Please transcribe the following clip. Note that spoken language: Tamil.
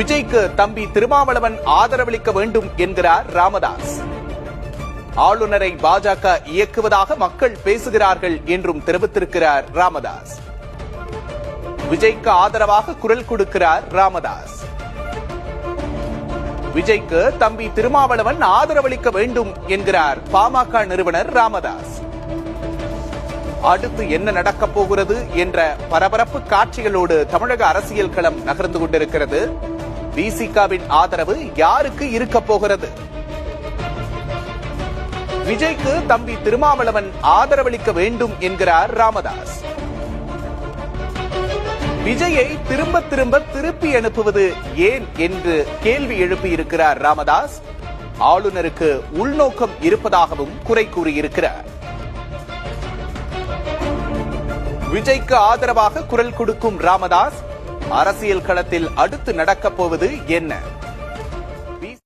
விஜய்க்கு தம்பி திருமாவளவன் ஆதரவளிக்க வேண்டும் என்கிறார் ராமதாஸ். ஆளுநரை பாஜக இயக்குவதாக மக்கள் பேசுகிறார்கள் என்றும் தெரிவித்திருக்கிறார் ராமதாஸ். விஜய்க்கு ஆதரவாக குரல் கொடுக்கிறார் ராமதாஸ். விஜய்க்கு தம்பி திருமாவளவன் ஆதரவளிக்க வேண்டும் என்கிறார் பாமக நிறுவனர் ராமதாஸ். அடுத்து என்ன நடக்கப் போகிறது என்ற பரபரப்பு காட்சிகளோடு தமிழக அரசியல் களம் நகர்ந்து கொண்டிருக்கிறது. விசிகாவின் ஆதரவு யாருக்கு இருக்க போகிறது? விஜய்க்கு தம்பி திருமாவளவன் ஆதரவளிக்க வேண்டும் என்கிறார் ராமதாஸ். விஜயை திரும்ப திருப்பி அனுப்புவது ஏன் என்று கேள்வி எழுப்பியிருக்கிறார் ராமதாஸ். ஆளுநருக்கு உள்நோக்கம் இருப்பதாகவும் குறை கூறியிருக்கிறார். விஜய்க்கு ஆதரவாக குரல் கொடுக்கும் ராமதாஸ் அரசியல் களத்தில் அடுத்து நடக்கப் போவது என்ன?